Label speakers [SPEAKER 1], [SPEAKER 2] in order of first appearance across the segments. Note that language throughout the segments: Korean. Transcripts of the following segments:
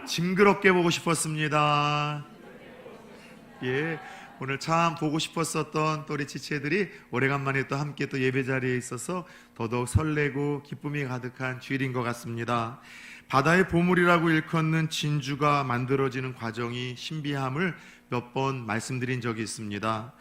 [SPEAKER 1] 징그럽게 보고 싶었습니다. 예, 오늘 참 보고 싶었었던 또 우리 지체들이 오래간만에 또 함께 또 예배 자리에 있어서 더더욱 설레고 기쁨이 가득한 주일인 것 같습니다. 바다의 보물이라고 일컫는 진주가 만들어지는 과정이 신비함을 몇 번 말씀드린 적이 있습니다.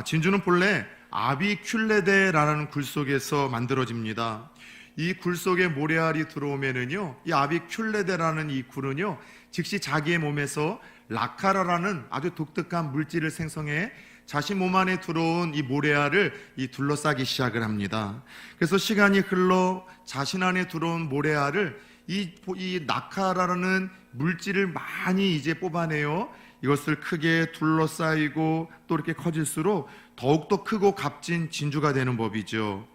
[SPEAKER 1] 진주는 본래 아비큘레데라는 굴 속에서 만들어집니다. 이 굴 속에 모래알이 들어오면은요, 이 아비큘레데라는 이 굴은요, 즉시 자기의 몸에서 라카라라는 아주 독특한 물질을 생성해 자신 몸 안에 들어온 이 모래알을 둘러싸기 시작을 합니다. 그래서 시간이 흘러 자신 안에 들어온 모래알을 이 나카라라는 물질을 많이 이제 뽑아내요. 이것을 크게 둘러싸이고 또 이렇게 커질수록 더욱더 크고 값진 진주가 되는 법이죠.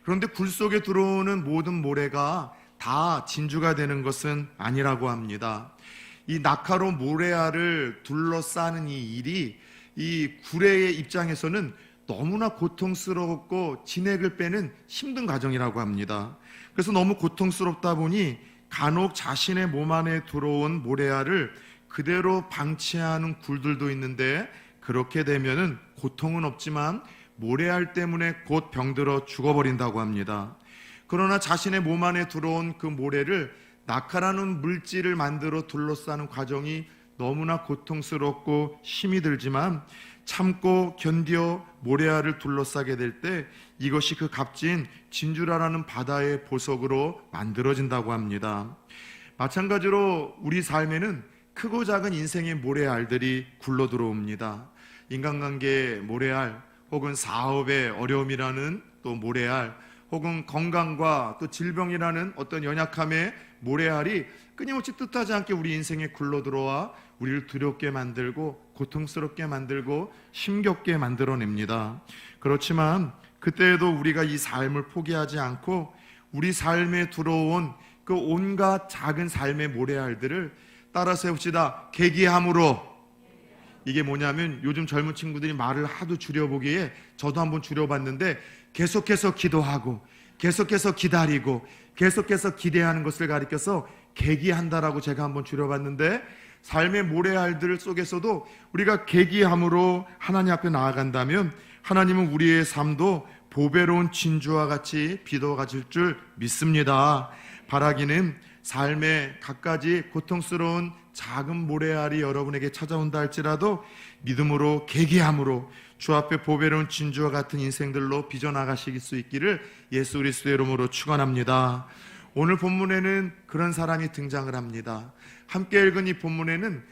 [SPEAKER 1] 그런데 굴 속에 들어오는 모든 모래가 다 진주가 되는 것은 아니라고 합니다. 이 나카로 모래알을 둘러싸는 이 일이 이 구레의 입장에서는 너무나 고통스럽고 진액을 빼는 힘든 과정이라고 합니다. 그래서 너무 고통스럽다 보니 간혹 자신의 몸 안에 들어온 모래알을 그대로 방치하는 굴들도 있는데, 그렇게 되면은 고통은 없지만 모래알 때문에 곧 병들어 죽어버린다고 합니다. 그러나 자신의 몸 안에 들어온 그 모래를 나카라는 물질을 만들어 둘러싸는 과정이 너무나 고통스럽고 힘이 들지만 참고 견뎌 모래알을 둘러싸게 될 때 이것이 그 값진 진주라라는 바다의 보석으로 만들어진다고 합니다. 마찬가지로 우리 삶에는 크고 작은 인생의 모래알들이 굴러 들어옵니다. 인간관계의 모래알, 혹은 사업의 어려움이라는 또 모래알, 혹은 건강과 또 질병이라는 어떤 연약함의 모래알이 끊임없이 뜻하지 않게 우리 인생에 굴러 들어와 우리를 두렵게 만들고 고통스럽게 만들고 힘겹게 만들어냅니다. 그렇지만 그때에도 우리가 이 삶을 포기하지 않고 우리 삶에 들어온 그 온갖 작은 삶의 모래알들을 따라 세웁시다. 계기함으로. 이게 뭐냐면 요즘 젊은 친구들이 말을 하도 줄여보기에 저도 한번 줄여봤는데, 계속해서 기도하고 계속해서 기다리고 계속해서 기대하는 것을 가리켜서 계기한다라고 제가 한번 줄여봤는데, 삶의 모래알들 속에서도 우리가 계기함으로 하나님 앞에 나아간다면 하나님은 우리의 삶도 보배로운 진주와 같이 비도가질 줄 믿습니다. 바라기는 삶의 갖가지 고통스러운 작은 모래알이 여러분에게 찾아온다 할지라도 믿음으로 계기함으로 주 앞에 보배로운 진주와 같은 인생들로 빚어나가실 수 있기를 예수 그리스도의 이름으로 축원합니다. 오늘 본문에는 그런 사람이 등장을 합니다. 함께 읽은 이 본문에는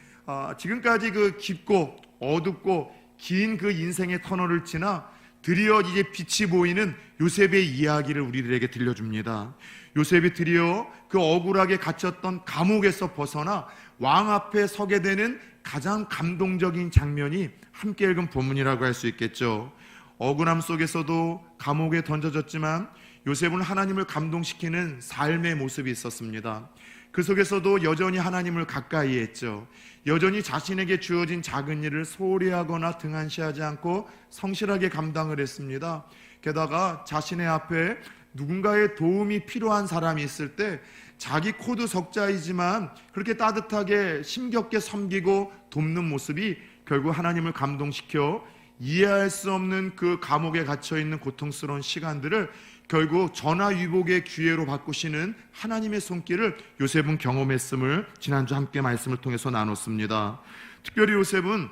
[SPEAKER 1] 지금까지 그 깊고 어둡고 긴 그 인생의 터널을 지나 드디어 이제 빛이 보이는 요셉의 이야기를 우리들에게 들려줍니다. 요셉이 드디어 그 억울하게 갇혔던 감옥에서 벗어나 왕 앞에 서게 되는 가장 감동적인 장면이 함께 읽은 본문이라고 할 수 있겠죠. 억울함 속에서도 감옥에 던져졌지만 요셉은 하나님을 감동시키는 삶의 모습이 있었습니다. 그 속에서도 여전히 하나님을 가까이 했죠. 여전히 자신에게 주어진 작은 일을 소홀히 하거나 등한시하지 않고 성실하게 감당을 했습니다. 게다가 자신의 앞에 누군가의 도움이 필요한 사람이 있을 때 자기 코드 석자이지만 그렇게 따뜻하게 심겹게 섬기고 돕는 모습이 결국 하나님을 감동시켜 이해할 수 없는 그 감옥에 갇혀있는 고통스러운 시간들을 결국 전화위복의 기회로 바꾸시는 하나님의 손길을 요셉은 경험했음을 지난주 함께 말씀을 통해서 나눴습니다. 특별히 요셉은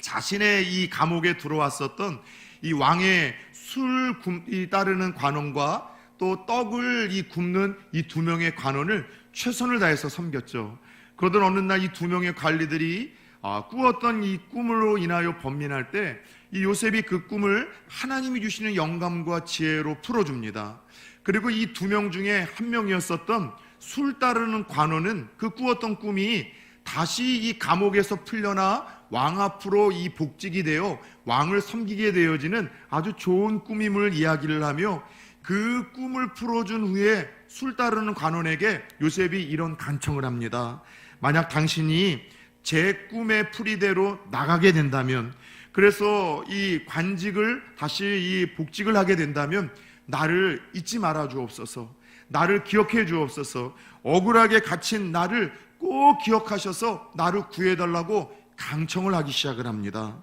[SPEAKER 1] 자신의 이 감옥에 들어왔었던 이 왕의 술이 따르는 관원과 또 떡을 굽는 이 두 명의 관원을 최선을 다해서 섬겼죠. 그러던 어느 날 이 두 명의 관리들이 꾸었던 이 꿈으로 인하여 번민할 때 이 요셉이 그 꿈을 하나님이 주시는 영감과 지혜로 풀어줍니다. 그리고 이 두 명 중에 한 명이었었던 술 따르는 관원은 그 꾸었던 꿈이 다시 이 감옥에서 풀려나 왕 앞으로 이 복직이 되어 왕을 섬기게 되어지는 아주 좋은 꿈임을 이야기를 하며, 그 꿈을 풀어준 후에 술 따르는 관원에게 요셉이 이런 간청을 합니다. 만약 당신이 제 꿈의 풀이대로 나가게 된다면, 그래서 이 관직을 다시 이 복직을 하게 된다면 나를 잊지 말아 주옵소서. 나를 기억해 주옵소서. 억울하게 갇힌 나를 꼭 기억하셔서 나를 구해달라고 강청을 하기 시작을 합니다.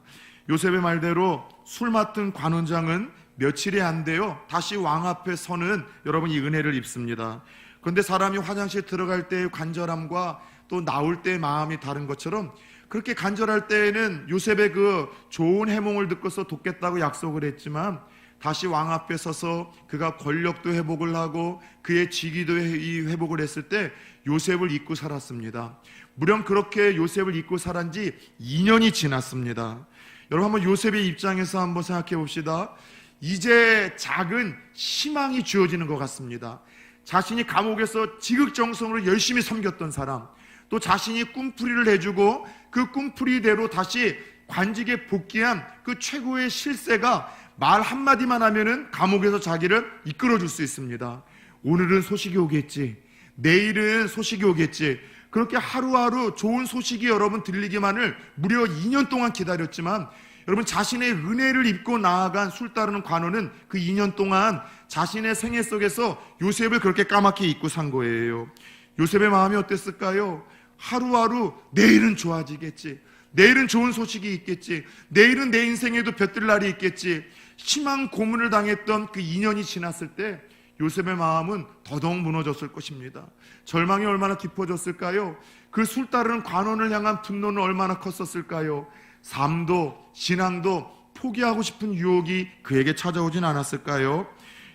[SPEAKER 1] 요셉의 말대로 술 맡은 관원장은 며칠이 안 돼요 다시 왕 앞에 서는 여러분 이 은혜를 입습니다. 그런데 사람이 화장실 들어갈 때의 간절함과 또 나올 때의 마음이 다른 것처럼 그렇게 간절할 때에는 요셉의 그 좋은 해몽을 듣고서 돕겠다고 약속을 했지만 다시 왕 앞에 서서 그가 권력도 회복을 하고 그의 직위도 회복을 했을 때 요셉을 잊고 살았습니다. 무려 그렇게 요셉을 잊고 살은 지 2년이 지났습니다. 여러분 한번 요셉의 입장에서 한번 생각해 봅시다. 이제 작은 희망이 주어지는 것 같습니다. 자신이 감옥에서 지극정성으로 열심히 섬겼던 사람, 또 자신이 꿈풀이를 해주고 그 꿈풀이대로 다시 관직에 복귀한 그 최고의 실세가 말 한마디만 하면은 감옥에서 자기를 이끌어줄 수 있습니다. 오늘은 소식이 오겠지, 내일은 소식이 오겠지, 그렇게 하루하루 좋은 소식이 여러분 들리기만을 무려 2년 동안 기다렸지만 여러분 자신의 은혜를 입고 나아간 술 따르는 관원은 그 2년 동안 자신의 생애 속에서 요셉을 그렇게 까맣게 잊고 산 거예요. 요셉의 마음이 어땠을까요? 하루하루 내일은 좋아지겠지, 내일은 좋은 소식이 있겠지, 내일은 내 인생에도 볕들 날이 있겠지, 희망 고문을 당했던 그 2년이 지났을 때 요셉의 마음은 더더욱 무너졌을 것입니다. 절망이 얼마나 깊어졌을까요? 그 술 따르는 관원을 향한 분노는 얼마나 컸었을까요? 삶도 신앙도 포기하고 싶은 유혹이 그에게 찾아오진 않았을까요?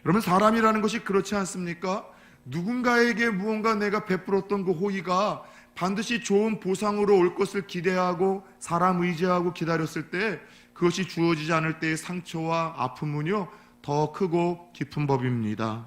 [SPEAKER 1] 여러분 사람이라는 것이 그렇지 않습니까? 누군가에게 무언가 내가 베풀었던 그 호의가 반드시 좋은 보상으로 올 것을 기대하고 사람 의지하고 기다렸을 때 그것이 주어지지 않을 때의 상처와 아픔은요 더 크고 깊은 법입니다.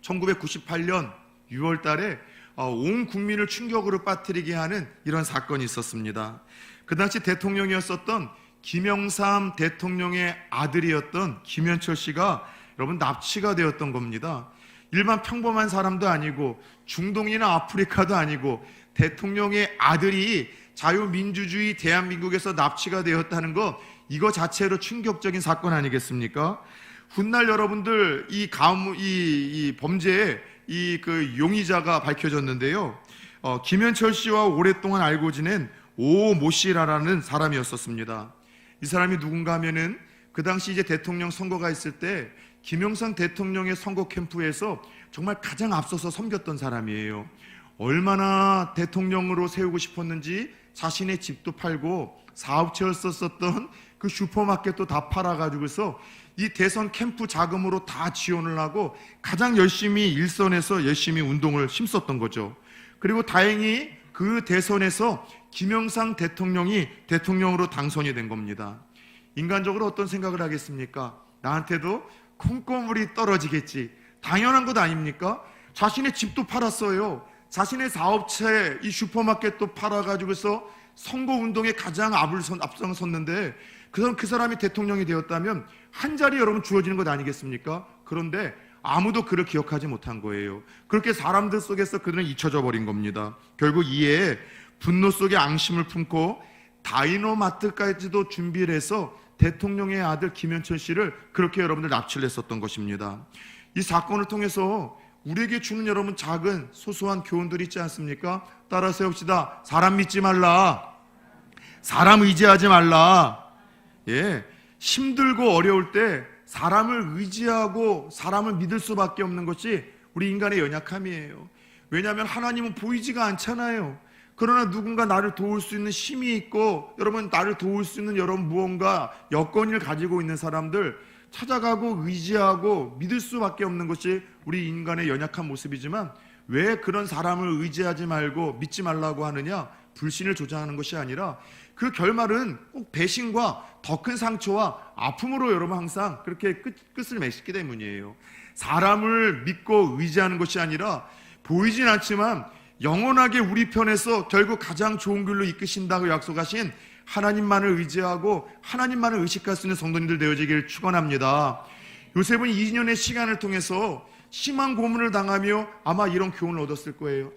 [SPEAKER 1] 1998년 6월 달에 온 국민을 충격으로 빠뜨리게 하는 이런 사건이 있었습니다. 그 당시 대통령이었었던 김영삼 대통령의 아들이었던 김현철 씨가 여러분 납치가 되었던 겁니다. 일반 평범한 사람도 아니고 중동이나 아프리카도 아니고 대통령의 아들이 자유민주주의 대한민국에서 납치가 되었다는 것, 이거 자체로 충격적인 사건 아니겠습니까? 훗날 여러분들 이 범죄의 그 용의자가 밝혀졌는데요. 김현철 씨와 오랫동안 알고 지낸 오모 씨라는 사람이었었습니다. 이 사람이 누군가 하면은 그 당시 이제 대통령 선거가 있을 때 김영삼 대통령의 선거 캠프에서 정말 가장 앞서서 섬겼던 사람이에요. 얼마나 대통령으로 세우고 싶었는지 자신의 집도 팔고 사업체였었던 그 슈퍼마켓도 다 팔아가지고서 이 대선 캠프 자금으로 다 지원을 하고 가장 열심히 일선에서 열심히 운동을 힘썼던 거죠. 그리고 다행히 그 대선에서 김영삼 대통령이 대통령으로 당선이 된 겁니다. 인간적으로 어떤 생각을 하겠습니까? 나한테도 콩고물이 떨어지겠지, 당연한 것 아닙니까? 자신의 집도 팔았어요. 자신의 사업체 이 슈퍼마켓도 팔아가지고서 선거운동에 가장 앞장섰는데 그 사람이 대통령이 되었다면 한 자리 여러분 주어지는 것 아니겠습니까? 그런데 아무도 그를 기억하지 못한 거예요. 그렇게 사람들 속에서 그들은 잊혀져 버린 겁니다. 결국 이에 분노 속에 앙심을 품고 다이너마트까지도 준비를 해서 대통령의 아들 김현철 씨를 그렇게 여러분들 납치를 했었던 것입니다. 이 사건을 통해서 우리에게 주는 여러분 작은 소소한 교훈들이 있지 않습니까? 따라 세웁시다. 사람 믿지 말라. 사람 의지하지 말라. 예, 힘들고 어려울 때 사람을 의지하고 사람을 믿을 수밖에 없는 것이 우리 인간의 연약함이에요. 왜냐하면 하나님은 보이지가 않잖아요. 그러나 누군가 나를 도울 수 있는 힘이 있고 여러분 나를 도울 수 있는 여러분 무언가 여건을 가지고 있는 사람들 찾아가고 의지하고 믿을 수밖에 없는 것이 우리 인간의 연약한 모습이지만 왜 그런 사람을 의지하지 말고 믿지 말라고 하느냐? 불신을 조장하는 것이 아니라 그 결말은 꼭 배신과 더 큰 상처와 아픔으로 여러분 항상 그렇게 끝을 맺기 때문이에요. 사람을 믿고 의지하는 것이 아니라 보이진 않지만 영원하게 우리 편에서 결국 가장 좋은 길로 이끄신다고 약속하신 하나님만을 의지하고 하나님만을 의식할 수 있는 성도님들 되어지기를 축원합니다. 요셉은 2년의 시간을 통해서 심한 고문을 당하며 아마 이런 교훈을 얻었을 거예요.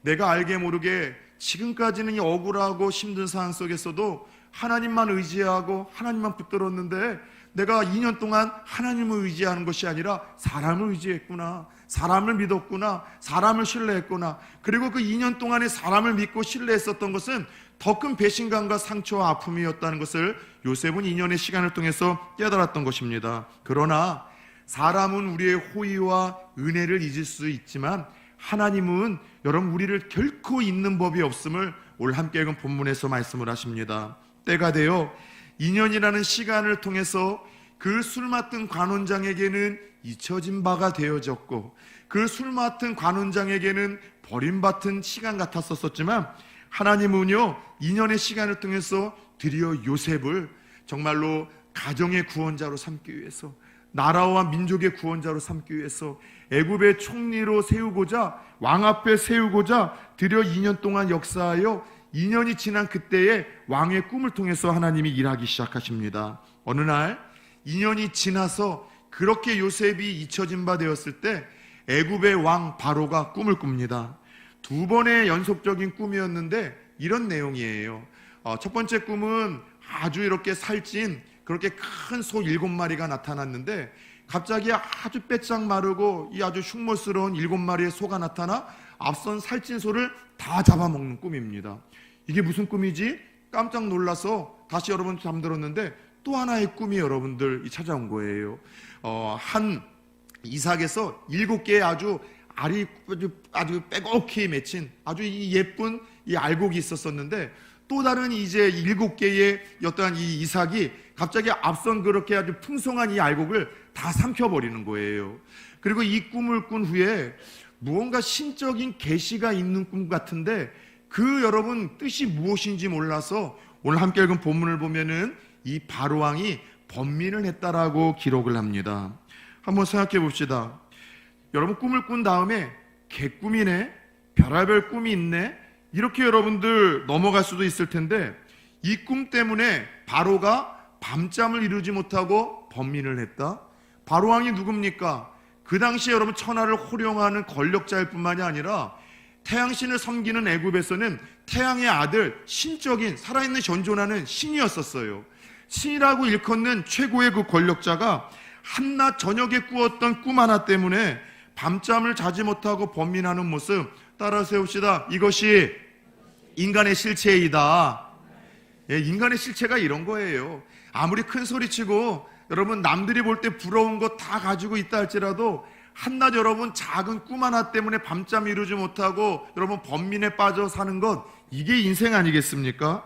[SPEAKER 1] 내가 알게 모르게 지금까지는 이 억울하고 힘든 상황 속에서도 하나님만 의지하고 하나님만 붙들었는데 내가 2년 동안 하나님을 의지하는 것이 아니라 사람을 의지했구나, 사람을 믿었구나, 사람을 신뢰했구나. 그리고 그 2년 동안에 사람을 믿고 신뢰했었던 것은 더 큰 배신감과 상처와 아픔이었다는 것을 요셉은 2년의 시간을 통해서 깨달았던 것입니다. 그러나 사람은 우리의 호의와 은혜를 잊을 수 있지만 하나님은 여러분 우리를 결코 잊는 법이 없음을 오늘 함께 읽은 본문에서 말씀을 하십니다. 때가 되어 2년이라는 시간을 통해서 그 술 맡은 관원장에게는 잊혀진 바가 되어졌고 그 술 맡은 관원장에게는 버림받은 시간 같았었지만 하나님은요 2년의 시간을 통해서 드디어 요셉을 정말로 가정의 구원자로 삼기 위해서, 나라와 민족의 구원자로 삼기 위해서 애굽의 총리로 세우고자, 왕 앞에 세우고자 드디어 2년 동안 역사하여 2년이 지난 그때에 왕의 꿈을 통해서 하나님이 일하기 시작하십니다. 어느 날 2년이 지나서 그렇게 요셉이 잊혀진 바 되었을 때 애굽의 왕 바로가 꿈을 꿉니다. 두 번의 연속적인 꿈이었는데 이런 내용이에요. 첫 번째 꿈은 아주 이렇게 살찐 그렇게 큰 소 7마리가 나타났는데 갑자기 아주 빼짝 마르고 이 아주 흉물스러운 7마리의 소가 나타나 앞선 살찐 소를 다 잡아먹는 꿈입니다. 이게 무슨 꿈이지? 깜짝 놀라서 다시 여러분 잠들었는데 또 하나의 꿈이 여러분들 찾아온 거예요. 한 이삭에서 7개의 아주 알이 아주 빼곡히 맺힌 아주 예쁜 이 알곡이 있었었는데 또 다른 이제 7개의 어떠한 이 이삭이 갑자기 앞선 그렇게 아주 풍성한 이 알곡을 다 삼켜버리는 거예요. 그리고 이 꿈을 꾼 후에 무언가 신적인 계시가 있는 꿈 같은데 그 여러분 뜻이 무엇인지 몰라서 오늘 함께 읽은 본문을 보면은 이 바로왕이 번민을 했다라고 기록을 합니다. 한번 생각해 봅시다. 여러분 꿈을 꾼 다음에 개꿈이네, 별의별 꿈이 있네, 이렇게 여러분들 넘어갈 수도 있을 텐데 이 꿈 때문에 바로가 밤잠을 이루지 못하고 번민을 했다. 바로왕이 누굽니까? 그 당시에 여러분 천하를 호령하는 권력자일 뿐만이 아니라 태양신을 섬기는 애굽에서는 태양의 아들, 신적인 살아있는 현존하는 신이었었어요. 신이라고 일컫는 최고의 그 권력자가 한낮 저녁에 꾸었던 꿈 하나 때문에 밤잠을 자지 못하고 번민하는 모습 따라 세웁시다. 이것이 인간의 실체이다. 예, 인간의 실체가 이런 거예요. 아무리 큰 소리치고 여러분 남들이 볼 때 부러운 거 다 가지고 있다 할지라도 한낮 여러분 작은 꿈 하나 때문에 밤잠 이루지 못하고 여러분 번민에 빠져 사는 것, 이게 인생 아니겠습니까?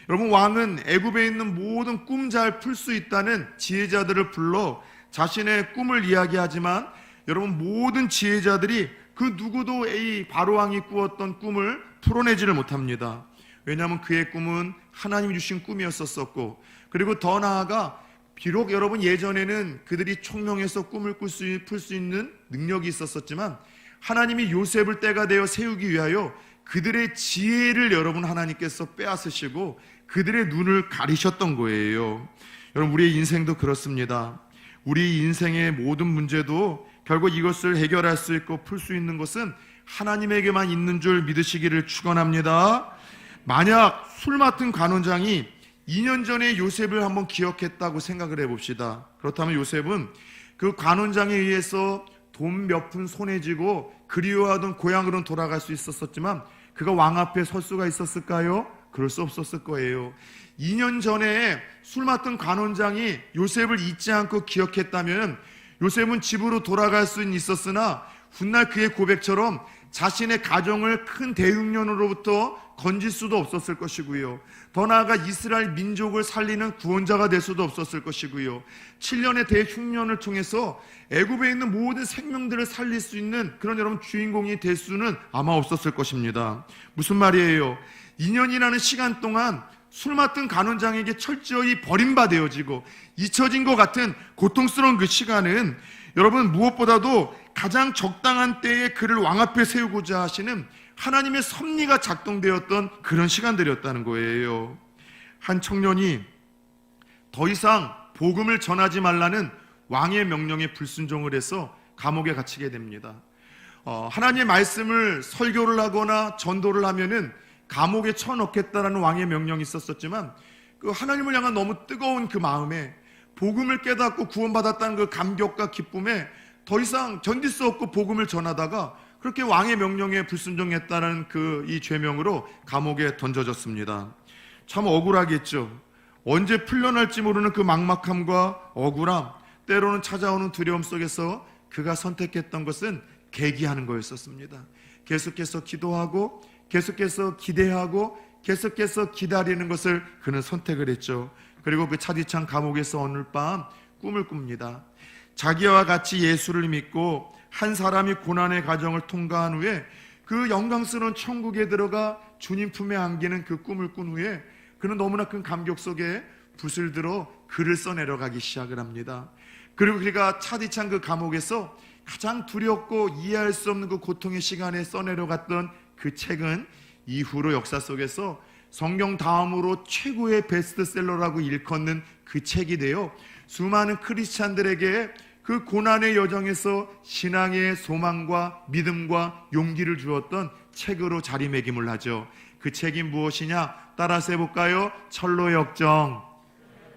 [SPEAKER 1] 여러분 왕은 애굽에 있는 모든 꿈 잘 풀 수 있다는 지혜자들을 불러 자신의 꿈을 이야기하지만 여러분 모든 지혜자들이 그 누구도 이 바로왕이 꾸었던 꿈을 풀어내지를 못합니다. 왜냐하면 그의 꿈은 하나님이 주신 꿈이었었고, 그리고 더 나아가 비록 여러분 예전에는 그들이 총명해서 꿈을 풀 수 있는 능력이 있었지만 하나님이 요셉을 때가 되어 세우기 위하여 그들의 지혜를 여러분 하나님께서 빼앗으시고 그들의 눈을 가리셨던 거예요. 여러분 우리의 인생도 그렇습니다. 우리 인생의 모든 문제도 결국 이것을 해결할 수 있고 풀 수 있는 것은 하나님에게만 있는 줄 믿으시기를 축원합니다. 만약 술 맡은 관원장이 2년 전에 요셉을 한번 기억했다고 생각을 해봅시다. 그렇다면 요셉은 그 관원장에 의해서 돈 몇 푼 손에 쥐고 그리워하던 고향으로 돌아갈 수 있었지만 그가 왕 앞에 설 수가 있었을까요? 그럴 수 없었을 거예요. 2년 전에 술 맡은 관원장이 요셉을 잊지 않고 기억했다면 요셉은 집으로 돌아갈 수는 있었으나 훗날 그의 고백처럼 자신의 가정을 큰 대흉년으로부터 건질 수도 없었을 것이고요. 더 나아가 이스라엘 민족을 살리는 구원자가 될 수도 없었을 것이고요. 7년의 대흉년을 통해서 애굽에 있는 모든 생명들을 살릴 수 있는 그런 여러분 주인공이 될 수는 아마 없었을 것입니다. 무슨 말이에요? 2년이라는 시간 동안 술 맡은 간원장에게 철저히 버림받아지고 잊혀진 것 같은 고통스러운 그 시간은 여러분 무엇보다도 가장 적당한 때에 그를 왕 앞에 세우고자 하시는 하나님의 섭리가 작동되었던 그런 시간들이었다는 거예요. 한 청년이 더 이상 복음을 전하지 말라는 왕의 명령에 불순종을 해서 감옥에 갇히게 됩니다. 하나님의 말씀을 설교를 하거나 전도를 하면은 감옥에 쳐넣겠다라는 왕의 명령이 있었지만 그 하나님을 향한 너무 뜨거운 그 마음에 복음을 깨닫고 구원받았다는 그 감격과 기쁨에 더 이상 견딜 수 없고 복음을 전하다가 그렇게 왕의 명령에 불순종했다는 그 이 죄명으로 감옥에 던져졌습니다. 참 억울하겠죠. 언제 풀려날지 모르는 그 막막함과 억울함, 때로는 찾아오는 두려움 속에서 그가 선택했던 것은 계기하는 거였었습니다. 계속해서 기도하고 계속해서 기대하고 계속해서 기다리는 것을 그는 선택을 했죠. 그리고 그 차디찬 감옥에서 어느 밤 꿈을 꿉니다. 자기와 같이 예수를 믿고 한 사람이 고난의 과정을 통과한 후에 그 영광스러운 천국에 들어가 주님 품에 안기는 그 꿈을 꾼 후에 그는 너무나 큰 감격 속에 붓을 들어 글을 써내려가기 시작을 합니다. 그리고 그가 차디찬 그 감옥에서 가장 두렵고 이해할 수 없는 그 고통의 시간에 써내려갔던 그 책은 이후로 역사 속에서 성경 다음으로 최고의 베스트셀러라고 일컫는 그 책이 되어 수많은 크리스찬들에게 그 고난의 여정에서 신앙의 소망과 믿음과 용기를 주었던 책으로 자리매김을 하죠. 그 책이 무엇이냐? 따라서 해볼까요? 철로의 역정.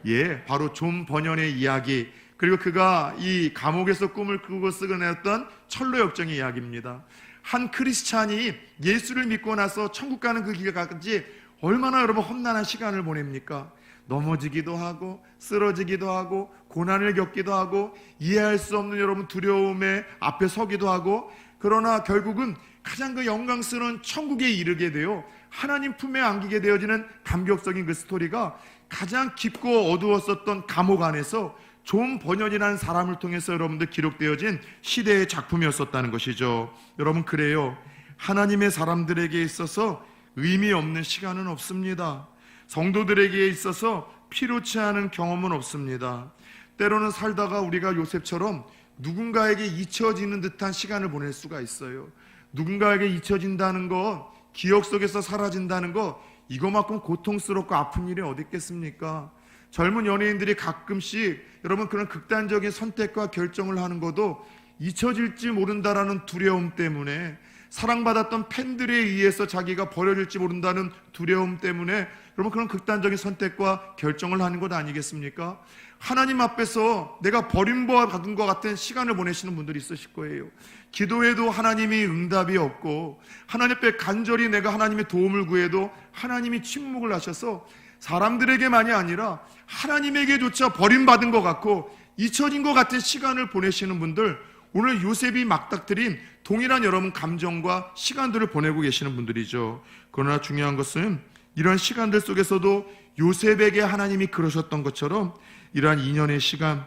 [SPEAKER 1] 예, 바로 존 버년의 이야기. 그리고 그가 이 감옥에서 꿈을 꾸고 쓰고내었던 철로의 역정의 이야기입니다. 한 크리스찬이 예수를 믿고 나서 천국 가는 그 길까지 얼마나 여러분 험난한 시간을 보냅니까? 넘어지기도 하고 쓰러지기도 하고 고난을 겪기도 하고 이해할 수 없는 여러분 두려움에 앞에 서기도 하고, 그러나 결국은 가장 그 영광스러운 천국에 이르게 되어 하나님 품에 안기게 되어지는 감격적인 그 스토리가 가장 깊고 어두웠었던 감옥 안에서 존 버년이라는 사람을 통해서 여러분들 기록되어진 시대의 작품이었었다는 것이죠. 여러분, 그래요. 하나님의 사람들에게 있어서 의미 없는 시간은 없습니다. 성도들에게 있어서 필요치 않은 경험은 없습니다. 때로는 살다가 우리가 요셉처럼 누군가에게 잊혀지는 듯한 시간을 보낼 수가 있어요. 누군가에게 잊혀진다는 것, 기억 속에서 사라진다는 것, 이거만큼 고통스럽고 아픈 일이 어디 있겠습니까? 젊은 연예인들이 가끔씩 여러분 그런 극단적인 선택과 결정을 하는 것도 잊혀질지 모른다라는 두려움 때문에, 사랑받았던 팬들에 의해서 자기가 버려질지 모른다는 두려움 때문에 여러분 그런 극단적인 선택과 결정을 하는 것 아니겠습니까? 하나님 앞에서 내가 버림받은 것 같은 시간을 보내시는 분들이 있으실 거예요. 기도해도 하나님이 응답이 없고, 하나님 앞에 간절히 내가 하나님의 도움을 구해도 하나님이 침묵을 하셔서 사람들에게만이 아니라 하나님에게조차 버림받은 것 같고 잊혀진 것 같은 시간을 보내시는 분들, 오늘 요셉이 막닥뜨린 동일한 여러분 감정과 시간들을 보내고 계시는 분들이죠. 그러나 중요한 것은 이런 시간들 속에서도 요셉에게 하나님이 그러셨던 것처럼 이러한 인연의 시간,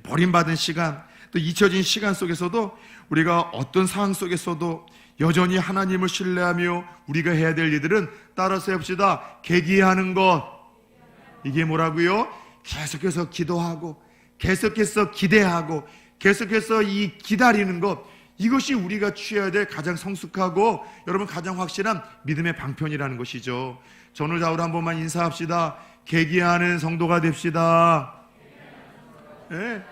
[SPEAKER 1] 버림받은 시간, 또 잊혀진 시간 속에서도 우리가 어떤 상황 속에서도 여전히 하나님을 신뢰하며 우리가 해야 될 일들은 따라서 해봅시다. 계기하는 것. 이게 뭐라고요? 계속해서 기도하고 계속해서 기대하고 계속해서 이 기다리는 것, 이것이 우리가 취해야 될 가장 성숙하고 여러분 가장 확실한 믿음의 방편이라는 것이죠. 전후 좌우로 한 번만 인사합시다. 계기하는 성도가 됩시다. 네.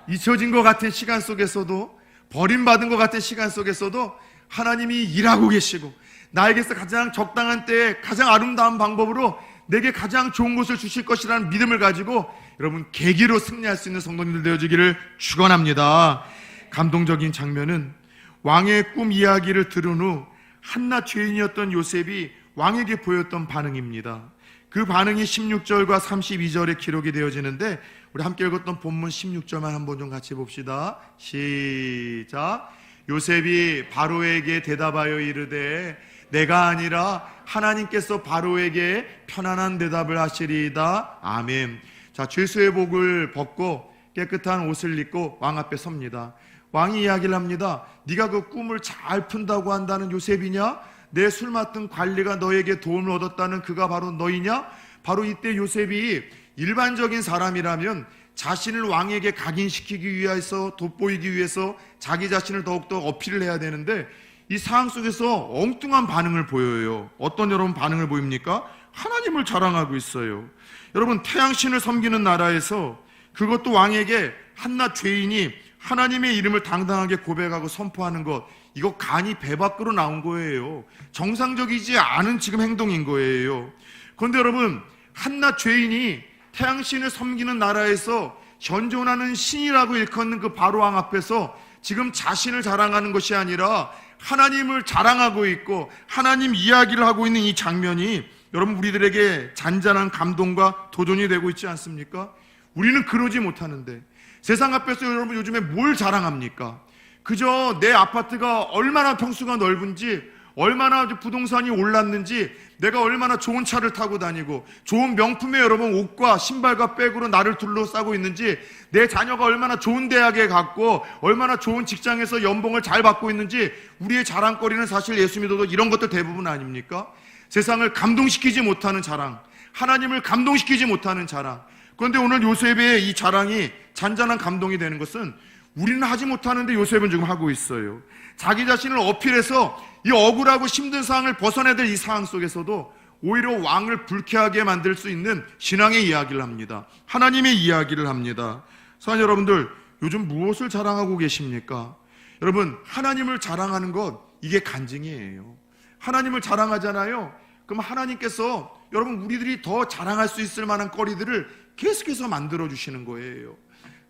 [SPEAKER 1] 잊혀진 것 같은 시간 속에서도, 버림받은 것 같은 시간 속에서도 하나님이 일하고 계시고 나에게서 가장 적당한 때에 가장 아름다운 방법으로 내게 가장 좋은 것을 주실 것이라는 믿음을 가지고 여러분 계기로 승리할 수 있는 성도님들 되어지기를 축원합니다. 감동적인 장면은 왕의 꿈 이야기를 들은 후 한낱 죄인이었던 요셉이 왕에게 보였던 반응입니다. 그 반응이 16절과 32절에 기록이 되어지는데 우리 함께 읽었던 본문 16절만 한번 좀 같이 봅시다. 시작. 요셉이 바로에게 대답하여 이르되 내가 아니라 하나님께서 바로에게 편안한 대답을 하시리이다. 아멘. 자, 죄수의 복을 벗고 깨끗한 옷을 입고 왕 앞에 섭니다. 왕이 이야기를 합니다. 네가 그 꿈을 잘 푼다고 한다는 요셉이냐? 내 술 맡은 관리가 너에게 도움을 얻었다는 그가 바로 너희냐? 바로 이때 요셉이 일반적인 사람이라면 자신을 왕에게 각인시키기 위해서, 돋보이기 위해서 자기 자신을 더욱더 어필을 해야 되는데 이 상황 속에서 엉뚱한 반응을 보여요. 어떤 여러분 반응을 보입니까? 하나님을 자랑하고 있어요. 여러분, 태양신을 섬기는 나라에서, 그것도 왕에게 한낱 죄인이 하나님의 이름을 당당하게 고백하고 선포하는 것, 이거 간이 배 밖으로 나온 거예요. 정상적이지 않은 지금 행동인 거예요. 그런데 여러분, 한낱 죄인이 태양신을 섬기는 나라에서 현존하는 신이라고 일컫는 그 바로왕 앞에서 지금 자신을 자랑하는 것이 아니라 하나님을 자랑하고 있고 하나님 이야기를 하고 있는 이 장면이 여러분 우리들에게 잔잔한 감동과 도전이 되고 있지 않습니까? 우리는 그러지 못하는데 세상 앞에서 여러분 요즘에 뭘 자랑합니까? 그저 내 아파트가 얼마나 평수가 넓은지, 얼마나 부동산이 올랐는지, 내가 얼마나 좋은 차를 타고 다니고 좋은 명품의 여러분 옷과 신발과 백으로 나를 둘러싸고 있는지, 내 자녀가 얼마나 좋은 대학에 갔고 얼마나 좋은 직장에서 연봉을 잘 받고 있는지, 우리의 자랑거리는 사실 예수 믿어도 이런 것들 대부분 아닙니까? 세상을 감동시키지 못하는 자랑, 하나님을 감동시키지 못하는 자랑. 그런데 오늘 요셉의 이 자랑이 잔잔한 감동이 되는 것은 우리는 하지 못하는데 요셉은 지금 하고 있어요. 자기 자신을 어필해서 이 억울하고 힘든 상황을 벗어내야 될 이 상황 속에서도 오히려 왕을 불쾌하게 만들 수 있는 신앙의 이야기를 합니다. 하나님의 이야기를 합니다. 사랑하는 여러분들, 요즘 무엇을 자랑하고 계십니까? 여러분, 하나님을 자랑하는 것, 이게 간증이에요. 하나님을 자랑하잖아요. 그럼 하나님께서 여러분 우리들이 더 자랑할 수 있을 만한 거리들을 계속해서 만들어 주시는 거예요.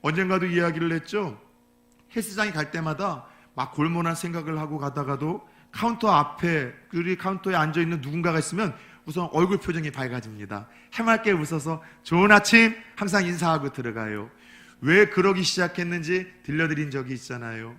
[SPEAKER 1] 언젠가도 이야기를 했죠. 헬스장에 갈 때마다 막 골몰한 생각을 하고 가다가도 카운터 앞에, 그 카운터에 앉아있는 누군가가 있으면 우선 얼굴 표정이 밝아집니다. 해맑게 웃어서 좋은 아침 항상 인사하고 들어가요. 왜 그러기 시작했는지 들려드린 적이 있잖아요.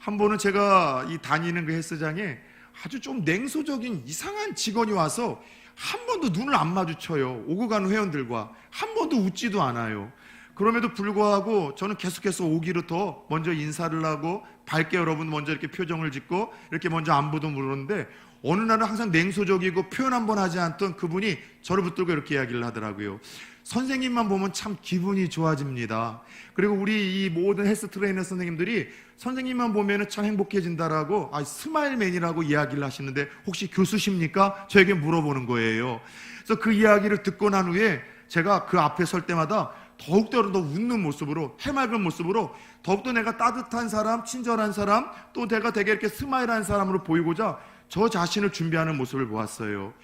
[SPEAKER 1] 한 번은 제가 이 다니는 그 헬스장에 아주 좀 냉소적인 이상한 직원이 와서 한 번도 눈을 안 마주쳐요. 오고 가는 회원들과 한 번도 웃지도 않아요. 그럼에도 불구하고 저는 계속해서 오기로 더 먼저 인사를 하고 밝게 여러분 먼저 이렇게 표정을 짓고 이렇게 먼저 안부도 물었는데, 어느 날은 항상 냉소적이고 표현 한번 하지 않던 그분이 저를 붙들고 이렇게 이야기를 하더라고요. 선생님만 보면 참 기분이 좋아집니다. 그리고 우리 이 모든 헬스 트레이너 선생님들이 선생님만 보면 참 행복해진다라고 스마일맨이라고 이야기를 하시는데, 혹시 교수십니까? 저에게 물어보는 거예요. 그래서 그 이야기를 듣고 난 후에 제가 그 앞에 설 때마다 더욱더 더 웃는 모습으로, 해맑은 모습으로, 더욱더 내가 따뜻한 사람, 친절한 사람, 또 내가 되게 이렇게 스마일한 사람으로 보이고자 저 자신을 준비하는 모습을 보았어요.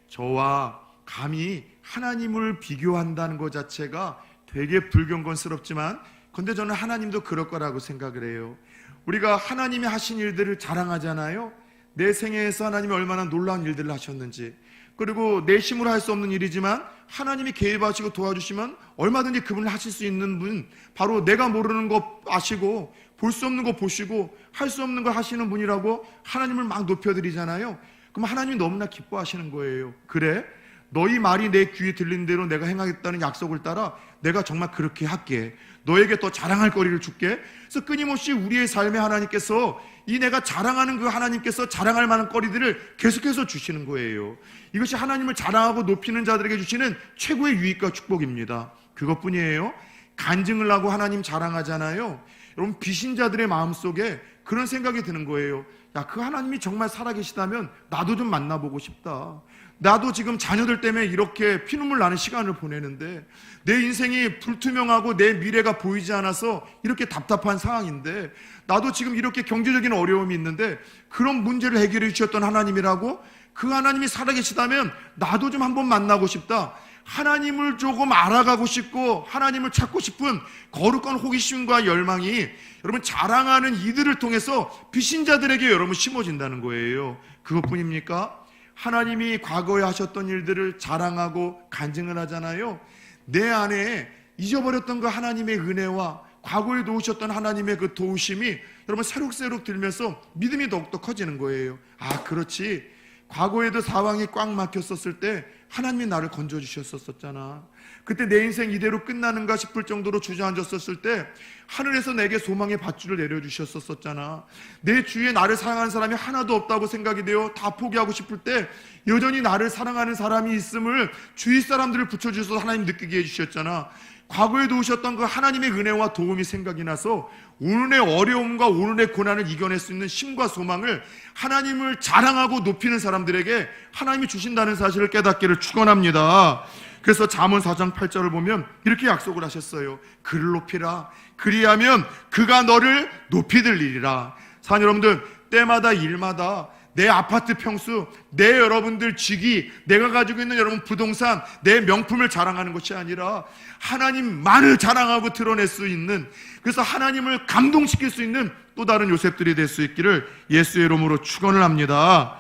[SPEAKER 1] 저와 감히 하나님을 비교한다는 것 자체가 되게 불경건스럽지만, 근데 저는 하나님도 그럴 거라고 생각을 해요. 우리가 하나님이 하신 일들을 자랑하잖아요. 내 생애에서 하나님이 얼마나 놀라운 일들을 하셨는지, 그리고 내 힘으로 할 수 없는 일이지만 하나님이 개입하시고 도와주시면 얼마든지 그분을 하실 수 있는 분, 바로 내가 모르는 거 아시고 볼 수 없는 거 보시고 할 수 없는 거 하시는 분이라고 하나님을 막 높여드리잖아요. 그럼 하나님이 너무나 기뻐하시는 거예요. 그래? 너희 말이 내 귀에 들린 대로 내가 행하겠다는 약속을 따라 내가 정말 그렇게 할게. 너에게 더 자랑할 거리를 줄게. 그래서 끊임없이 우리의 삶에 하나님께서 이 내가 자랑하는 그 하나님께서 자랑할 만한 거리들을 계속해서 주시는 거예요. 이것이 하나님을 자랑하고 높이는 자들에게 주시는 최고의 유익과 축복입니다. 그것뿐이에요. 간증을 하고 하나님 자랑하잖아요. 여러분, 비신자들의 마음속에 그런 생각이 드는 거예요. 야, 그 하나님이 정말 살아계시다면 나도 좀 만나보고 싶다. 나도 지금 자녀들 때문에 이렇게 피눈물 나는 시간을 보내는데, 내 인생이 불투명하고 내 미래가 보이지 않아서 이렇게 답답한 상황인데, 나도 지금 이렇게 경제적인 어려움이 있는데 그런 문제를 해결해 주셨던 하나님이라고, 그 하나님이 살아계시다면 나도 좀 한번 만나고 싶다. 하나님을 조금 알아가고 싶고 하나님을 찾고 싶은 거룩한 호기심과 열망이 여러분 자랑하는 이들을 통해서 비신자들에게 여러분 심어진다는 거예요. 그것뿐입니까? 하나님이 과거에 하셨던 일들을 자랑하고 간증을 하잖아요. 내 안에 잊어버렸던 그 하나님의 은혜와 과거에 도우셨던 하나님의 그 도우심이 여러분 새록새록 들면서 믿음이 더욱더 커지는 거예요. 아, 그렇지. 과거에도 사방이 꽉 막혔었을 때 하나님이 나를 건져주셨었잖아. 그때 내 인생 이대로 끝나는가 싶을 정도로 주저앉았었을 때 하늘에서 내게 소망의 밧줄을 내려주셨었잖아. 내 주위에 나를 사랑하는 사람이 하나도 없다고 생각이 되어 다 포기하고 싶을 때 여전히 나를 사랑하는 사람이 있음을 주위 사람들을 붙여주셔서 하나님 느끼게 해주셨잖아. 과거에 도우셨던 그 하나님의 은혜와 도움이 생각이 나서 오늘의 어려움과 오늘의 고난을 이겨낼 수 있는 힘과 소망을 하나님을 자랑하고 높이는 사람들에게 하나님이 주신다는 사실을 깨닫기를 축원합니다. 그래서 잠언 4장 8절을 보면 이렇게 약속을 하셨어요. 그를 높이라. 그리하면 그가 너를 높이 들리리라. 사랑하는 여러분들, 때마다 일마다 내 아파트 평수, 내 여러분들 직위, 내가 가지고 있는 여러분 부동산, 내 명품을 자랑하는 것이 아니라 하나님만을 자랑하고 드러낼 수 있는, 그래서 하나님을 감동시킬 수 있는 또 다른 요셉들이 될 수 있기를 예수의 이름으로 축원을 합니다.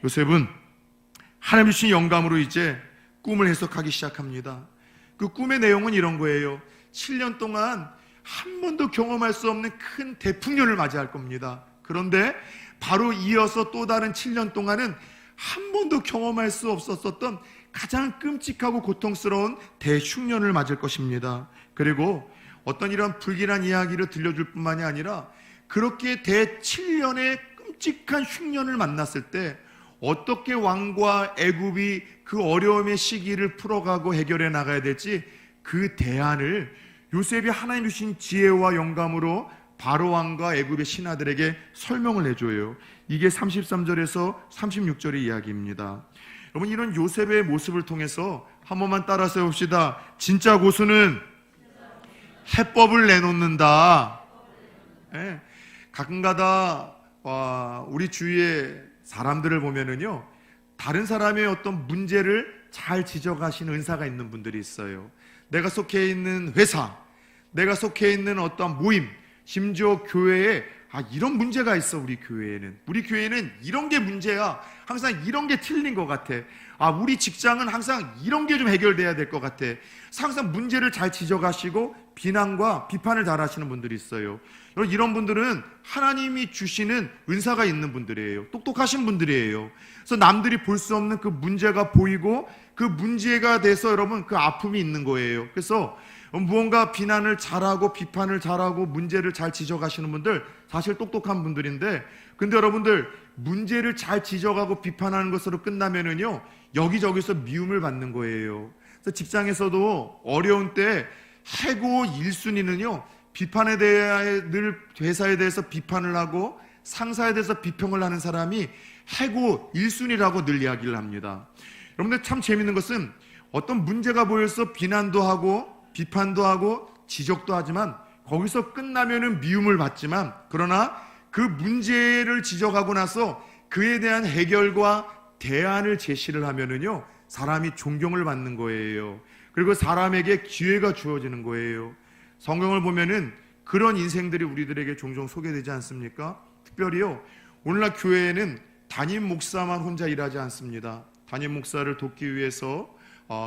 [SPEAKER 1] 요셉은 하나님 주신 영감으로 이제 꿈을 해석하기 시작합니다. 그 꿈의 내용은 이런 거예요. 7년 동안 한 번도 경험할 수 없는 큰 대풍년을 맞이할 겁니다. 그런데 바로 이어서 또 다른 7년 동안은 한 번도 경험할 수 없었던 가장 끔찍하고 고통스러운 대흉년을 맞을 것입니다. 그리고 어떤 이런 불길한 이야기를 들려줄 뿐만이 아니라 그렇게 대7년의 끔찍한 흉년을 만났을 때 어떻게 왕과 애굽이 그 어려움의 시기를 풀어가고 해결해 나가야 될지 그 대안을 요셉이 하나님 주신 지혜와 영감으로 바로 왕과 애굽의 신하들에게 설명을 해줘요. 이게 33절에서 36절의 이야기입니다. 여러분, 이런 요셉의 모습을 통해서 한 번만 따라서 해봅시다. 진짜 고수는 해법을 내놓는다. 네. 가끔가다 우리 주위에 사람들을 보면은요, 다른 사람의 어떤 문제를 잘 지적하시는 은사가 있는 분들이 있어요. 내가 속해 있는 회사, 내가 속해 있는 어떤 모임, 심지어 교회에 이런 문제가 있어. 우리 교회에는 이런 게 문제야. 항상 이런 게 틀린 것 같아. 우리 직장은 항상 이런 게 좀 해결돼야 될 것 같아. 항상 문제를 잘 지적하시고 비난과 비판을 잘 하시는 분들이 있어요. 이런 분들은 하나님이 주시는 은사가 있는 분들이에요. 똑똑하신 분들이에요. 그래서 남들이 볼 수 없는 그 문제가 보이고 그 문제가 돼서 여러분 그 아픔이 있는 거예요. 그래서 무언가 비난을 잘하고 비판을 잘하고 문제를 잘 지적하시는 분들 사실 똑똑한 분들인데, 근데 여러분들 문제를 잘 지적하고 비판하는 것으로 끝나면은요, 여기저기서 미움을 받는 거예요. 그래서 직장에서도 어려운 때 해고 1순위는요 비판에 대해 늘 회사에 대해서 비판을 하고 상사에 대해서 비평을 하는 사람이 해고 1순위라고 늘 이야기를 합니다. 여러분들 참 재밌는 것은 어떤 문제가 보여서 비난도 하고 비판도 하고 지적도 하지만 거기서 끝나면은 미움을 받지만, 그러나 그 문제를 지적하고 나서 그에 대한 해결과 대안을 제시를 하면은요 사람이 존경을 받는 거예요. 그리고 사람에게 기회가 주어지는 거예요. 성경을 보면은 그런 인생들이 우리들에게 종종 소개되지 않습니까? 특별히요, 오늘날 교회에는 담임 목사만 혼자 일하지 않습니다. 담임 목사를 돕기 위해서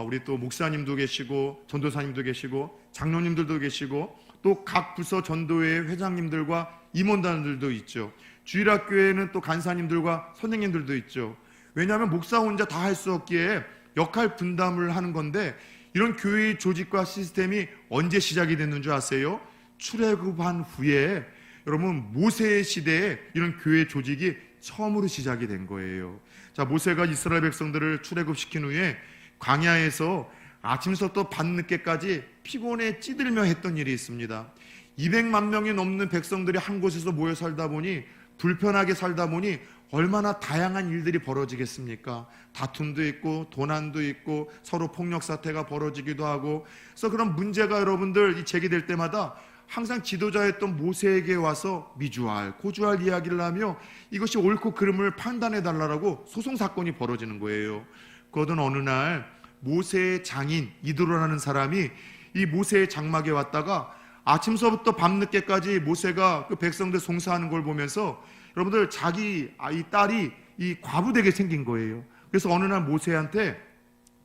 [SPEAKER 1] 우리 또 목사님도 계시고 전도사님도 계시고 장로님들도 계시고 또 각 부서 전도회 회장님들과 임원단들도 있죠. 주일학교에는 또 간사님들과 선생님들도 있죠. 왜냐하면 목사 혼자 다 할 수 없기에 역할 분담을 하는 건데, 이런 교회의 조직과 시스템이 언제 시작이 됐는 줄 아세요? 출애굽한 후에 여러분 모세 시대에 이런 교회 조직이 처음으로 시작이 된 거예요. 자, 모세가 이스라엘 백성들을 출애굽시킨 후에 광야에서 아침부터 밤늦게까지 피곤에 찌들며 했던 일이 있습니다. 200만 명이 넘는 백성들이 한 곳에서 모여 살다 보니, 불편하게 살다 보니 얼마나 다양한 일들이 벌어지겠습니까? 다툼도 있고 도난도 있고 서로 폭력 사태가 벌어지기도 하고, 그래서 그런 문제가 여러분들 제기될 때마다 항상 지도자였던 모세에게 와서 미주알, 고주알 이야기를 하며 이것이 옳고 그름을 판단해 달라고 소송사건이 벌어지는 거예요. 그러던 어느 날 모세의 장인 이드로라는 사람이 이 모세의 장막에 왔다가 아침서부터 밤늦게까지 모세가 그 백성들 송사하는 걸 보면서 여러분들 자기 이 딸이 이 과부되게 생긴 거예요. 그래서 어느 날 모세한테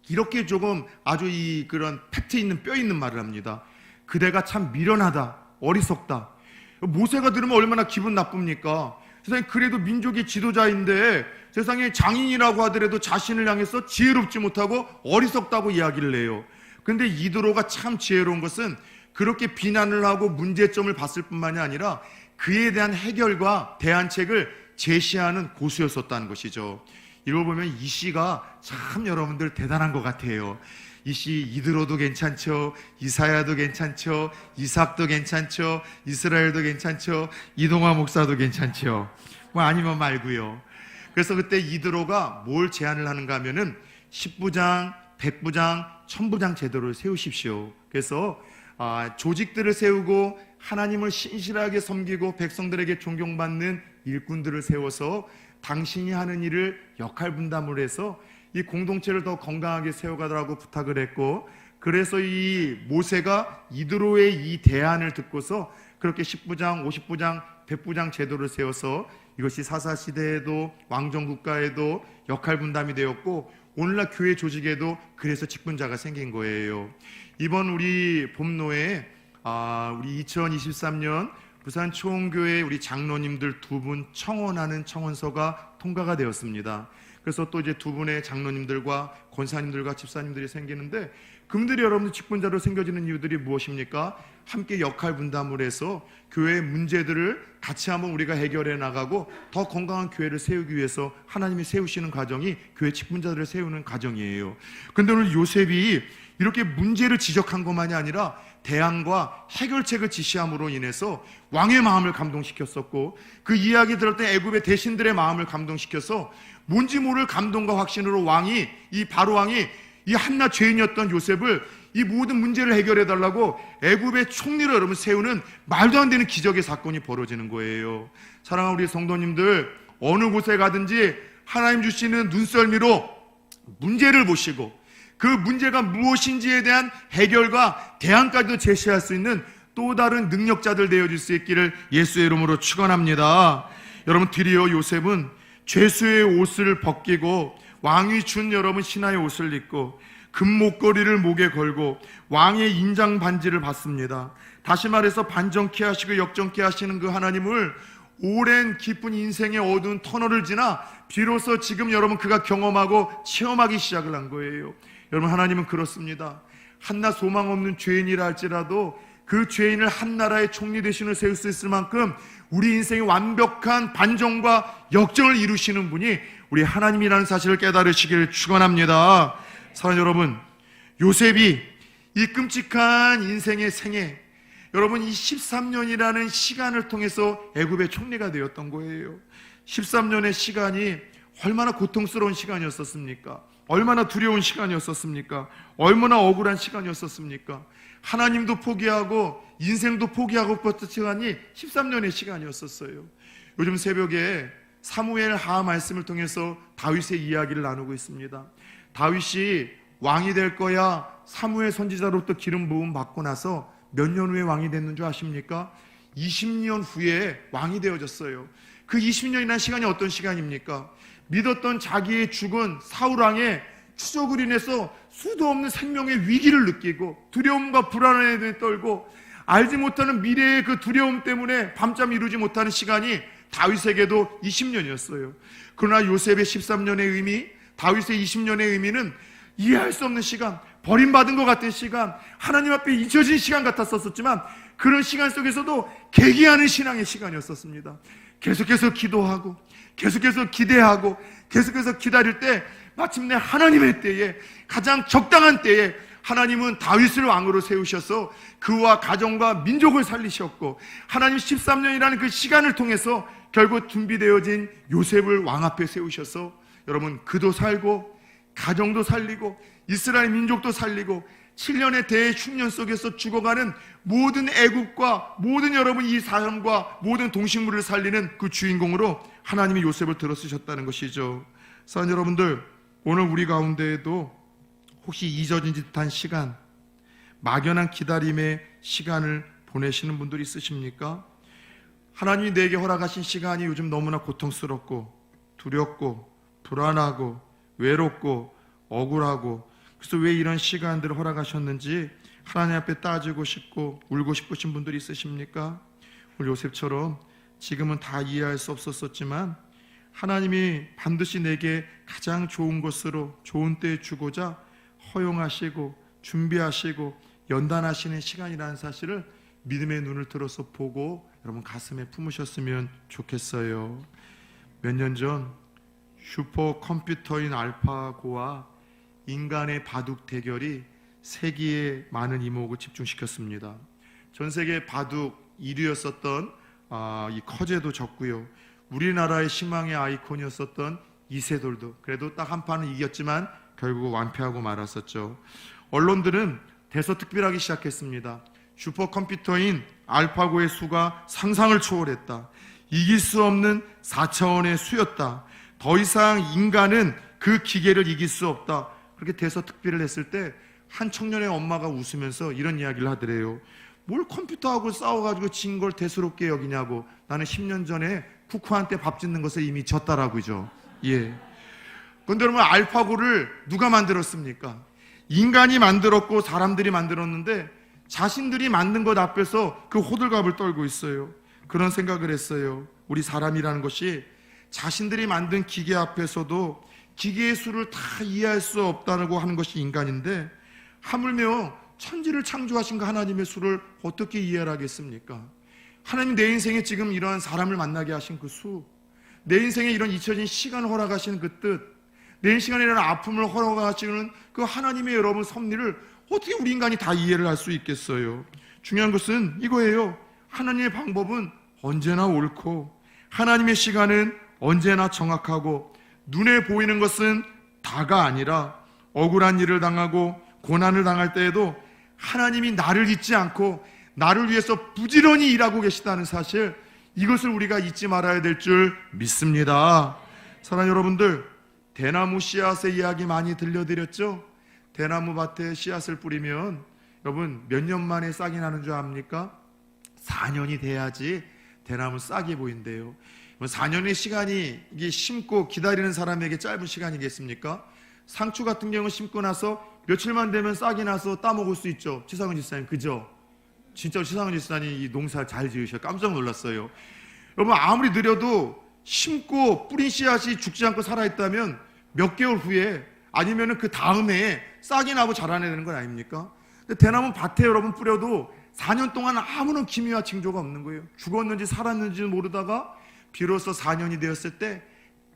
[SPEAKER 1] 이렇게 조금 아주 그런 팩트 있는 뼈 있는 말을 합니다. 그대가 참 미련하다, 어리석다. 모세가 들으면 얼마나 기분 나쁩니까? 세상에 그래도 민족의 지도자인데 세상에 장인이라고 하더라도 자신을 향해서 지혜롭지 못하고 어리석다고 이야기를 해요. 근데 이드로가 참 지혜로운 것은 그렇게 비난을 하고 문제점을 봤을 뿐만이 아니라 그에 대한 해결과 대안책을 제시하는 고수였었다는 것이죠. 이걸 보면 이 시가 참 여러분들 대단한 것 같아요. 이 시 이드로도 괜찮죠, 이사야도 괜찮죠, 이삭도 괜찮죠, 이스라엘도 괜찮죠, 이동화 목사도 괜찮죠. 뭐 아니면 말고요. 그래서 그때 이드로가 뭘 제안을 하는가 하면은 10부장, 100부장, 1000부장 제도를 세우십시오. 그래서 조직들을 세우고 하나님을 신실하게 섬기고 백성들에게 존경받는 일꾼들을 세워서 당신이 하는 일을 역할 분담을 해서 이 공동체를 더 건강하게 세워가라고 부탁을 했고, 그래서 이 모세가 이드로의 이 대안을 듣고서 그렇게 10부장, 50부장, 100부장 제도를 세워서 이것이 사사시대에도 왕정국가에도 역할 분담이 되었고, 오늘날 교회 조직에도 그래서 직분자가 생긴 거예요. 이번 우리 봄노에 우리 2023년 부산 초원교회 우리 장로님들 2분 청원하는 청원서가 통과가 되었습니다. 그래서 또 이제 2분의 장로님들과 권사님들과 집사님들이 생기는데, 그분들이 여러분들 직분자로 생겨지는 이유들이 무엇입니까? 함께 역할 분담을 해서 교회의 문제들을 같이 한번 우리가 해결해 나가고 더 건강한 교회를 세우기 위해서 하나님이 세우시는 과정이 교회 직분자들을 세우는 과정이에요. 그런데 오늘 요셉이 이렇게 문제를 지적한 것만이 아니라 대안과 해결책을 지시함으로 인해서 왕의 마음을 감동시켰었고, 그 이야기 들을 때 애굽의 대신들의 마음을 감동시켜서 뭔지 모를 감동과 확신으로 이 바로 왕이 이 한낱 죄인이었던 요셉을 이 모든 문제를 해결해 달라고 애굽의 총리를 여러분 세우는 말도 안 되는 기적의 사건이 벌어지는 거예요. 사랑하는 우리 성도님들, 어느 곳에 가든지 하나님 주시는 눈썰미로 문제를 보시고 그 문제가 무엇인지에 대한 해결과 대안까지도 제시할 수 있는 또 다른 능력자들 되어질 수 있기를 예수의 이름으로 축원합니다. 여러분, 드디어 요셉은 죄수의 옷을 벗기고 왕이 준 여러분 신하의 옷을 입고 금목걸이를 목에 걸고 왕의 인장 반지를 받습니다. 다시 말해서 반정케 하시고 역정케 하시는 그 하나님을 오랜 깊은 인생의 어두운 터널을 지나 비로소 지금 여러분 그가 경험하고 체험하기 시작을 한 거예요. 여러분, 하나님은 그렇습니다. 한낱 소망 없는 죄인이라 할지라도 그 죄인을 한 나라의 총리 대신을 세울 수 있을 만큼 우리 인생의 완벽한 반정과 역정을 이루시는 분이 우리 하나님이라는 사실을 깨달으시기를 축원합니다. 사랑하는 여러분, 요셉이 이 끔찍한 인생의 생애, 여러분 이 13년이라는 시간을 통해서 애굽의 총리가 되었던 거예요. 13년의 시간이 얼마나 고통스러운 시간이었었습니까? 얼마나 두려운 시간이었었습니까? 얼마나 억울한 시간이었었습니까? 하나님도 포기하고 인생도 포기하고 버튼 시간이 13년의 시간이었었어요. 요즘 새벽에 사무엘 하 말씀을 통해서 다윗의 이야기를 나누고 있습니다. 다윗이 왕이 될 거야 사무엘 선지자로부터 기름 부음 받고 나서 몇 년 후에 왕이 됐는 줄 아십니까? 20년 후에 왕이 되어졌어요. 그 20년이라는 시간이 어떤 시간입니까? 믿었던 자기의 죽은 사울왕의 추적을 인해서 수도 없는 생명의 위기를 느끼고 두려움과 불안에 떨고 알지 못하는 미래의 그 두려움 때문에 밤잠 이루지 못하는 시간이 다윗에게도 20년이었어요. 그러나 요셉의 13년의 의미, 다윗의 20년의 의미는 이해할 수 없는 시간, 버림받은 것 같은 시간, 하나님 앞에 잊혀진 시간 같았었지만 그런 시간 속에서도 계기하는 신앙의 시간이었었습니다. 계속해서 기도하고 계속해서 기대하고 계속해서 기다릴 때 마침내 하나님의 때에, 가장 적당한 때에 하나님은 다윗을 왕으로 세우셔서 그와 가정과 민족을 살리셨고, 하나님 13년이라는 그 시간을 통해서 결국 준비되어진 요셉을 왕 앞에 세우셔서 여러분 그도 살고 가정도 살리고 이스라엘 민족도 살리고 7년의 대흉년 속에서 죽어가는 모든 애국과 모든 여러분 이 사람과 모든 동식물을 살리는 그 주인공으로 하나님이 요셉을 들어 쓰셨다는 것이죠. 사랑하는 여러분들, 오늘 우리 가운데에도 혹시 잊어진 듯한 시간, 막연한 기다림의 시간을 보내시는 분들이 있으십니까? 하나님이 내게 허락하신 시간이 요즘 너무나 고통스럽고 두렵고 불안하고 외롭고 억울하고, 그래서 왜 이런 시간들을 허락하셨는지 하나님 앞에 따지고 싶고 울고 싶으신 분들이 있으십니까? 우리 요셉처럼 지금은 다 이해할 수 없었지만 하나님이 반드시 내게 가장 좋은 것으로 좋은 때에 주고자 허용하시고 준비하시고 연단하시는 시간이라는 사실을 믿음의 눈을 들어서 보고 여러분 가슴에 품으셨으면 좋겠어요. 몇 년 전 슈퍼컴퓨터인 알파고와 인간의 바둑 대결이 세계의 많은 이목을 집중시켰습니다. 전 세계 바둑 1위였었던 이 커제도 졌고요. 우리나라의 희망의 아이콘이었었던 이세돌도 그래도 딱 한 판은 이겼지만 결국 완패하고 말았었죠. 언론들은 대서특필하기 시작했습니다. 슈퍼컴퓨터인 알파고의 수가 상상을 초월했다.
[SPEAKER 2] 이길 수 없는 4차원의 수였다. 더 이상 인간은 그 기계를 이길 수 없다. 그렇게 대서특필을 했을 때 한 청년의 엄마가 웃으면서 이런 이야기를 하더래요. 뭘 컴퓨터하고 싸워가지고 진 걸 대수롭게 여기냐고. 나는 10년 전에 쿠쿠한테 밥 짓는 것을 이미 졌다라고죠. 예. 그런데 여러분, 알파고를 누가 만들었습니까? 인간이 만들었고 사람들이 만들었는데 자신들이 만든 것 앞에서 그 호들갑을 떨고 있어요. 그런 생각을 했어요. 우리 사람이라는 것이 자신들이 만든 기계 앞에서도 기계의 수를 다 이해할 수 없다고 하는 것이 인간인데, 하물며 천지를 창조하신 그 하나님의 수를 어떻게 이해를 하겠습니까? 하나님, 내 인생에 지금 이러한 사람을 만나게 하신 그 수, 내 인생에 이런 잊혀진 시간을 허락하시는 그 뜻, 내 인생에 이런 아픔을 허락하시는 그 하나님의 여러분 섭리를 어떻게 우리 인간이 다 이해를 할 수 있겠어요? 중요한 것은 이거예요. 하나님의 방법은 언제나 옳고 하나님의 시간은 언제나 정확하고, 눈에 보이는 것은 다가 아니라 억울한 일을 당하고 고난을 당할 때에도 하나님이 나를 잊지 않고 나를 위해서 부지런히 일하고 계시다는 사실, 이것을 우리가 잊지 말아야 될 줄 믿습니다. 사랑하는 여러분들, 대나무 씨앗의 이야기 많이 들려드렸죠? 대나무 밭에 씨앗을 뿌리면 여러분 몇 년 만에 싹이 나는 줄 압니까? 4년이 돼야지 대나무 싹이 보인대요. 4년의 시간이 이게 심고 기다리는 사람에게 짧은 시간이겠습니까? 상추 같은 경우는 심고 나서 며칠만 되면 싹이 나서 따먹을 수 있죠. 최상은 집사님, 그죠? 진짜로 최상은 집사님 이 농사 잘 지으셔. 깜짝 놀랐어요. 여러분, 아무리 느려도 심고 뿌린 씨앗이 죽지 않고 살아있다면 몇 개월 후에 아니면 그 다음 해에 싹이 나고 자라내야 되는 건 아닙니까? 근데 대나무 밭에 여러분 뿌려도 4년 동안 아무런 기미와 징조가 없는 거예요. 죽었는지 살았는지 모르다가 비로소 4년이 되었을 때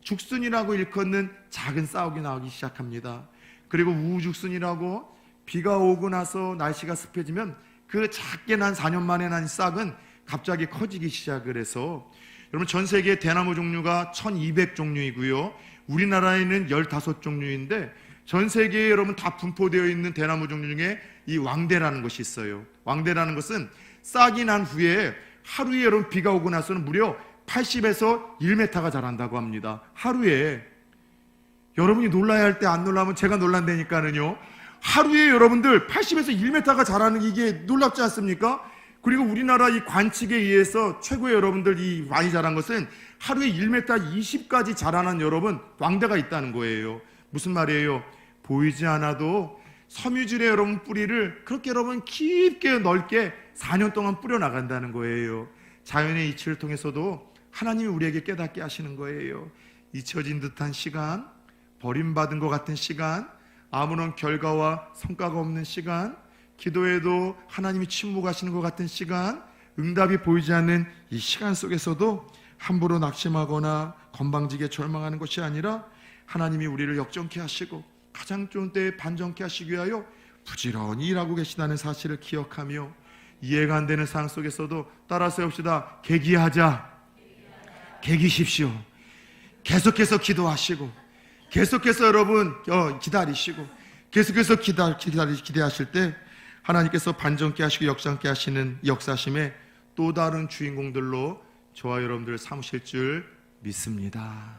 [SPEAKER 2] 죽순이라고 일컫는 작은 싹이 나오기 시작합니다. 그리고 우죽순이라고 비가 오고 나서 날씨가 습해지면 그 작게 난 4년 만에 난 싹은 갑자기 커지기 시작을 해서, 여러분 전 세계 대나무 종류가 1200종류이고요 우리나라에는 15종류인데 전 세계에 여러분 다 분포되어 있는 대나무 종류 중에 이 왕대라는 것이 있어요. 왕대라는 것은 싹이 난 후에 하루에 여러분 비가 오고 나서는 무려 80에서 1m가 자란다고 합니다. 하루에. 여러분이 놀라야 할 때 안 놀라면 제가 놀란다니까는요. 하루에 여러분들 80에서 1m가 자라는 이게 놀랍지 않습니까? 그리고 우리나라 이 관측에 의해서 최고의 여러분들이 많이 자란 것은 하루에 1m 20까지 자라는 여러분 왕대가 있다는 거예요. 무슨 말이에요? 보이지 않아도 섬유질의 여러분 뿌리를 그렇게 여러분 깊게 넓게 4년 동안 뿌려 나간다는 거예요. 자연의 이치를 통해서도 하나님이 우리에게 깨닫게 하시는 거예요. 잊혀진 듯한 시간, 버림받은 것 같은 시간, 아무런 결과와 성과가 없는 시간, 기도에도 하나님이 침묵하시는 것 같은 시간, 응답이 보이지 않는 이 시간 속에서도 함부로 낙심하거나 건방지게 절망하는 것이 아니라 하나님이 우리를 역정케 하시고 가장 좋은 때에 반정케 하시기 위하여 부지런히 일하고 계시다는 사실을 기억하며, 이해가 안 되는 상황 속에서도 따라서 해봅시다. 계기하자. 계기십시오. 계속해서 기도하시고, 계속해서 여러분 기다리시고, 계속해서 기대하실 때 하나님께서 반정케 하시고 역정케 하시는 역사심의 또 다른 주인공들로 저와 여러분들을 삼으실 줄 믿습니다.